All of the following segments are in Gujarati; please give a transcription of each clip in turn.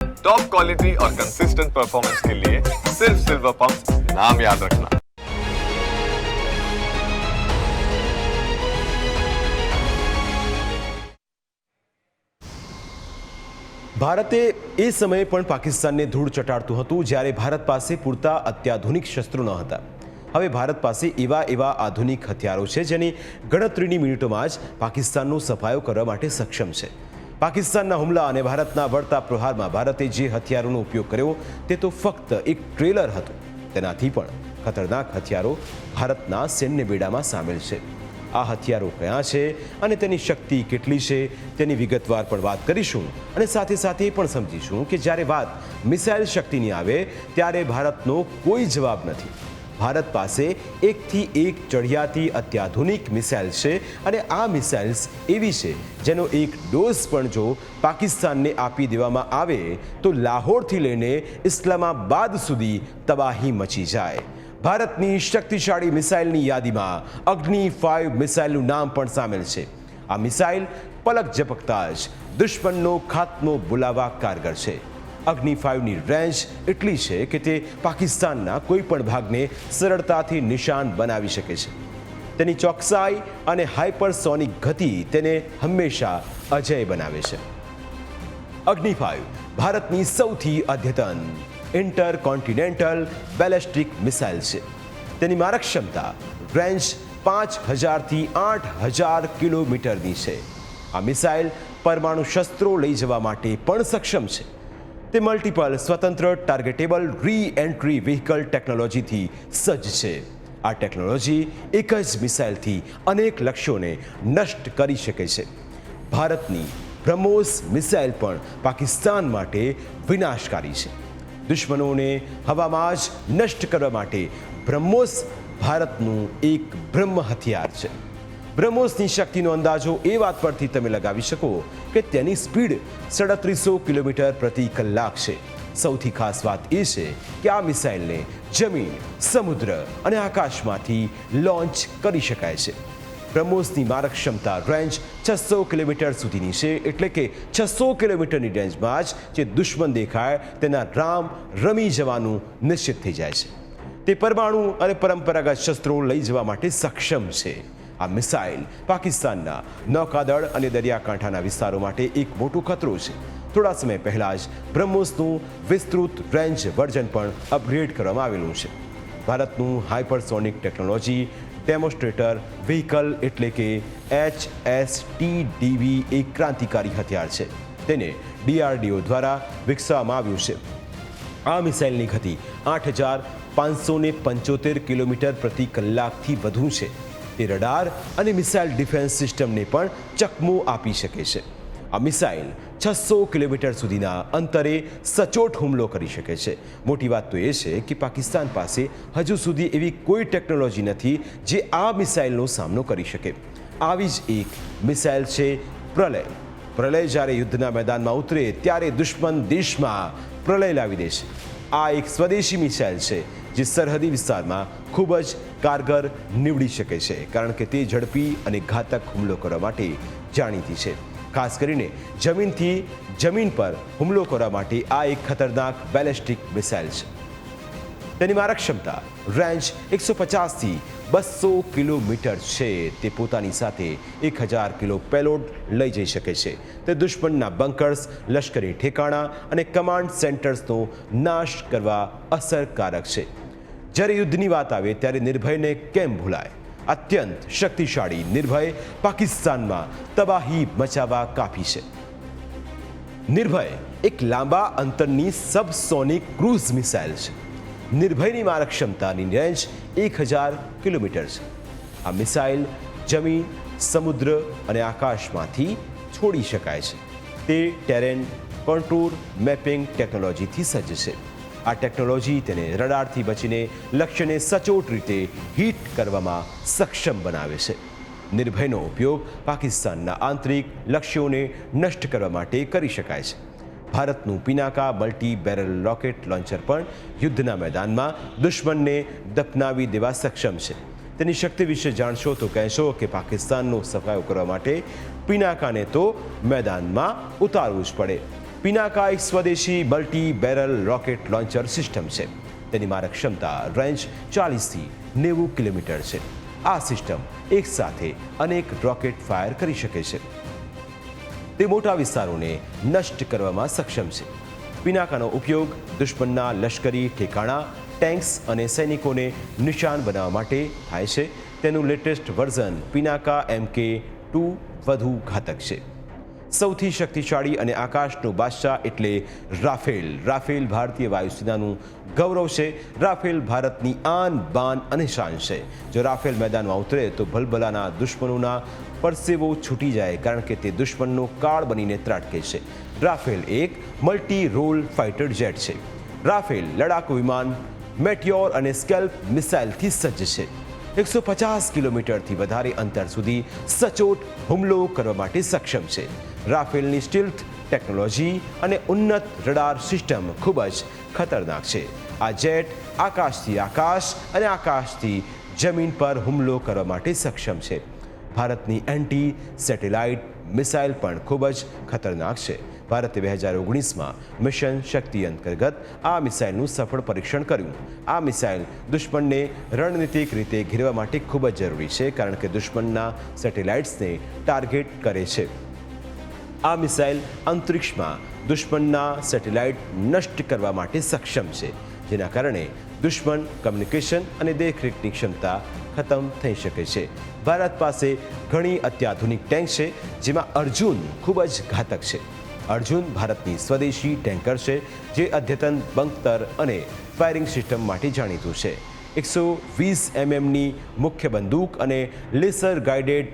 टॉप क्वालिटी और कंसिस्टेंट परफॉर्मेंस के लिए सिर्फ सिल्वर पंप नाम याद रखना। ભારતે એ સમયે પણ પાકિસ્તાનને ધૂળ ચટાડતું હતું જ્યારે ભારત પાસે પૂરતા અત્યાધુનિક શસ્ત્રો ન હતા. હવે ભારત પાસે એવા આધુનિક હથિયારો છે જેની ગણતરીની મિનિટોમાં જ પાકિસ્તાનનો સફાયો કરવા માટે સક્ષમ છે. પાકિસ્તાનના હુમલા અને ભારતના વળતા પ્રહારમાં ભારતે જે હથિયારોનો ઉપયોગ કર્યો તે તો ફક્ત એક ટ્રેલર હતું. તેનાથી પણ ખતરનાક હથિયારો ભારતના સૈન્ય બેડામાં સામેલ છે. આ હથિયારો કયા છે અને તેની શક્તિ કેટલી છે તેની વિગતવાર પણ વાત કરીશું અને સાથે સાથે એ પણ સમજીશું કે જ્યારે વાત મિસાઇલ શક્તિની આવે ત્યારે ભારતનો કોઈ જવાબ નથી. ભારત પાસે એકથી એક ચઢિયાતી અત્યાધુનિક મિસાઇલ છે અને આ મિસાઇલ્સ એવી છે જેનો એક ડોઝ પણ જો પાકિસ્તાનને આપી દેવામાં આવે તો લાહોરથી લઈને ઇસ્લામાબાદ સુધી તબાહી મચી જાય. ભારતની શક્તિશાળી મિસાઇલની યાદીમાં અગ્નિ 5 મિસાઇલનું નામ પણ સામેલ છે. આ મિસાઇલ પલક ઝપકતા જ દુશ્મનનો ખાત્મો બોલાવવા કારગર છે. અગ્નિ 5ની રેન્જ એટલી છે કે તે પાકિસ્તાનના કોઈ પણ ભાગને સરળતાથી નિશાન બનાવી શકે છે. તેની ચોકસાઈ અને હાઇપરસોનિક ગતિ તેને હંમેશા અજેય બનાવે છે. અગ્નિ 5 ભારતની સૌથી અદ્યતન ઇન્ટરકોન્ટિનેન્ટલ બેલેસ્ટિક મિસાઇલ છે. તેની મારક ક્ષમતા રેન્જ 5000થી 8000 કિલોમીટરની છે. આ મિસાઇલ પરમાણુ શસ્ત્રો લઈ જવા માટે પણ સક્ષમ છે. તે મલ્ટિપલ સ્વતંત્ર ટાર્ગેટેબલ રી એન્ટ્રી વ્હીકલ ટેકનોલોજીથી સજ્જ છે. આ ટેકનોલોજી એક જ મિસાઇલથી અનેક લક્ષ્યોને નષ્ટ કરી શકે છે. ભારતની બ્રહ્મોસ મિસાઇલ પણ પાકિસ્તાન માટે વિનાશકારી છે. દુશ્મનોને હવામાં જ નષ્ટ કરવા માટે બ્રહ્મોસ ભારતનું એક બ્રહ્મ હથિયાર છે. બ્રહ્મોસની શક્તિનો અંદાજો એ વાત પરથી તમે લગાવી શકો કે તેની સ્પીડ 3700 કિલોમીટર પ્રતિ કલાક છે. સૌથી ખાસ વાત એ છે કે આ મિસાઇલને જમીન, સમુદ્ર અને આકાશમાંથી લોન્ચ કરી શકાય છે. બ્રહ્મોસની મારક ક્ષમતા રેન્જ 600 કિલોમીટર સુધીની છે, એટલે કે 600 કિલોમીટરની રેન્જમાં જ જે દુશ્મન દેખાય તેના રામ રમી જવાનું નિશ્ચિત થઈ જાય છે. તે પરમાણુ અને પરંપરાગત શસ્ત્રો લઈ જવા માટે સક્ષમ છે. આ મિસાઇલ પાકિસ્તાનના નૌકાદળ અને દરિયાકાંઠાના વિસ્તારો માટે એક મોટો ખતરો છે. થોડા સમય પહેલાં જ બ્રહ્મોસનું વિસ્તૃત રેન્જ વર્ઝન પણ અપગ્રેડ કરવામાં આવેલું છે. ભારતનું હાઇપરસોનિક ટેકનોલોજી ડેમોન્સ્ટ્રેટર વ્હીકલ એટલે કે HSTDV એક ક્રાંતિકારી હથિયાર છે. તેને DRDO દ્વારા વિકસાવવામાં આવ્યું છે. આ મિસાઇલની ગતિ 8575 કિલોમીટર પ્રતિ કલાકથી વધુ છે. તે રડાર અને મિસાઇલ ડિફેન્સ સિસ્ટમને પણ ચકમો આપી શકે છે. આ મિસાઇલ 600 કિલોમીટર સુધીના અંતરે સચોટ હુમલો કરી શકે છે. મોટી વાત તો એ છે કે પાકિસ્તાન પાસે હજુ સુધી એવી કોઈ ટેકનોલોજી નથી જે આ મિસાઇલનો સામનો કરી શકે. આવી જ એક મિસાઇલ છે પ્રલય. પ્રલય જ્યારે યુદ્ધના મેદાનમાં ઉતરે ત્યારે દુશ્મન દેશમાં પ્રલય લાવી દે છે. આ એક સ્વદેશી મિસાઇલ છે જે સરહદી વિસ્તારમાં ખૂબ જ કારગર નીવડી શકે છે, કારણ કે તે ઝડપી અને ઘાતક હુમલો કરવા માટે જાણીતી છે. ખાસ કરીને જમીનથી જમીન પર હુમલો કરવા માટે આ એક ખતરનાક બેલેસ્ટિક મિસાઇલ છે. તેની મારક ક્ષમતા રેન્જ 150થી 200 કિલોમીટર છે. તે પોતાની સાથે 1000 કિલો પેલોડ લઈ જઈ શકે છે. તે દુશ્મનના બંકર્સ, લશ્કરી ઠેકાણા અને કમાન્ડ સેન્ટર્સનો નાશ કરવા અસરકારક છે. જ્યારે યુદ્ધની વાત આવે ત્યારે નિર્ભયને કેમ ભૂલાય? અત્યંત શક્તિશાળી નિર્ભય પાકિસ્તાનમાં તબાહી મચાવવા કાફી છે. નિર્ભય એક લાંબા અંતરની સબસોનિક ક્રૂઝ મિસાઇલ છે. નિર્ભયની મારક ક્ષમતાની રેન્જ 1000 કિલોમીટર છે. આ મિસાઇલ જમીન, સમુદ્ર અને આકાશમાંથી છોડી શકાય છે. તે ટેરેન કોન્ટૂર મેપિંગ ટેકનોલોજીથી સજ્જ છે. આ ટેકનોલોજી તેને રડારથી બચીને લક્ષ્યને સચોટ રીતે હિટ કરવામાં સક્ષમ બનાવે છે. નિર્ભયનો ઉપયોગ પાકિસ્તાનના આંતરિક લક્ષ્યોને નષ્ટ કરવા માટે કરી શકાય છે. ભારતનું Pinaka multi barrel rocket launcher પણ યુદ્ધના મેદાનમાં દુશ્મનને દફનાવી દેવા સક્ષમ છે. તેની શક્તિ વિશે જાણશો તો કહેશો કે પાકિસ્તાનનો સફાયો કરવા માટે પિનાકાને તો મેદાનમાં ઉતારવું જ પડે. પિનાકા એક સ્વદેશી multi barrel rocket launcher system છે. તેની મારક ક્ષમતા રેન્જ 40થી 90 કિલોમીટર છે. આ સિસ્ટમ એક સાથે અનેક રોકેટ ફાયર કરી શકે છે. તે મોટા વિસ્તારોને નષ્ટ કરવામાં સક્ષમ છે. પિનાકાનો ઉપયોગ દુશ્મનના લશ્કરી ઠેકાણા, ટેન્ક્સ અને સૈનિકોને નિશાન બનાવવા માટે થાય છે. તેનું લેટેસ્ટ વર્ઝન પિનાકા MK2 વધુ ઘાતક છે. સૌથી શક્તિશાળી અને આકાશનો બાદશાહ એટલે રાફેલ. રાફેલ ભારતીય વાયુસેનાનું ગૌરવ છે. રાફેલ ભારતની આન, બાન અને શાન છે. જો રાફેલ મેદાનમાં ઉતરે તો ભલભલાના દુશ્મનોના પરસેવો છૂટી જાય, કારણ કે તે દુશ્મનનો કાળ બનીને ત્રાટકે છે. રાફેલ એક મલ્ટી રોલ ફાઇટર જેટ છે. રાફેલ લડાકુ વિમાન, મેટિયોર અને સ્કેલ્પ મિસાઇલથી સજ્જ છે. 150 કિલોમીટરથી વધારે અંતર સુધી સચોટ હુમલો કરવા માટે સક્ષમ છે. રાફેલની સ્ટીલ્થ ટેકનોલોજી અને ઉન્નત રડાર સિસ્ટમ ખૂબ જ ખતરનાક છે. આ જેટ આકાશથી આકાશ અને આકાશથી જમીન પર હુમલો કરવા માટે સક્ષમ છે. ભારતની એન્ટી સેટેલાઇટ મિસાઇલ પણ ખૂબ જ ખતરનાક છે. ભારતે 2019માં મિશન શક્તિ અંતર્ગત આ મિસાઇલનું સફળ પરીક્ષણ કર્યું. આ મિસાઇલ દુશ્મનને રણનીતિક રીતે ઘેરવા માટે ખૂબ જ જરૂરી છે, કારણ કે દુશ્મનના સેટેલાઇટ્સને ટાર્ગેટ કરે છે. આ મિસાઇલ અંતરિક્ષમાં દુશ્મનના સેટેલાઇટ નષ્ટ કરવા માટે સક્ષમ છે, જેના કારણે દુશ્મન કમ્યુનિકેશન અને દેખરેખની ક્ષમતા ખતમ થઈ શકે છે. ભારત પાસે ઘણી અત્યાધુનિક ટેન્ક છે, જેમાં અર્જુન ખૂબ જ ઘાતક છે. અર્જુન ભારતની સ્વદેશી ટેન્કર છે, જે અદ્યતન બંકર અને ફાયરિંગ સિસ્ટમ માટે જાણીતું છે. 120 mmની મુખ્ય બંદૂક અને લેસર ગાઇડેડ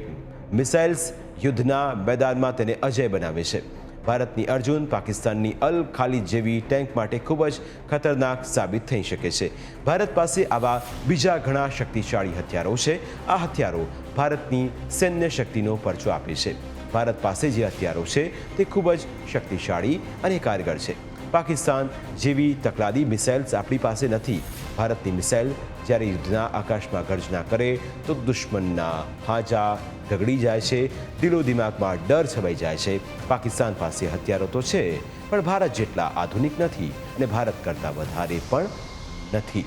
મિસાઇલ્સ યુદ્ધના મેદાનમાં તેને અજય બનાવે છે. ભારતની અર્જુન પાકિસ્તાનની અલ ખાલિદ જેવી ટેન્ક માટે ખૂબ જ ખતરનાક સાબિત થઈ શકે છે. ભારત પાસે આવા બીજા ઘણા શક્તિશાળી હથિયારો છે. આ હથિયારો ભારતની સૈન્ય શક્તિનો પરચો આપે છે. ભારત પાસે જે હથિયારો છે તે ખૂબ જ શક્તિશાળી અને કારગર છે. પાકિસ્તાન જેવી તકલાદી મિસાઇલ્સ આપણી પાસે નથી. ભારતની મિસાઇલ જ્યારે યુદ્ધના આકાશમાં ગર્જના કરે તો દુશ્મનના હાજા ગગડી જાય છે, દિલો દિમાગમાં ડર છવાઈ જાય છે. પાકિસ્તાન પાસે હથિયારો તો છે, પણ ભારત જેટલા આધુનિક નથી અને ભારત કરતાં વધારે પણ નથી.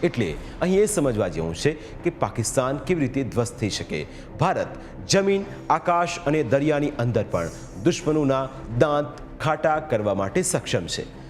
એટલે અહીં એ સમજવા જેવું છે કે પાકિસ્તાન કેવી રીતે ધ્વસ્ત થઈ શકે. ભારત જમીન, આકાશ અને દરિયાની અંદર પણ દુશ્મનોના દાંત ખાટા કરવા માટે સક્ષમ છે.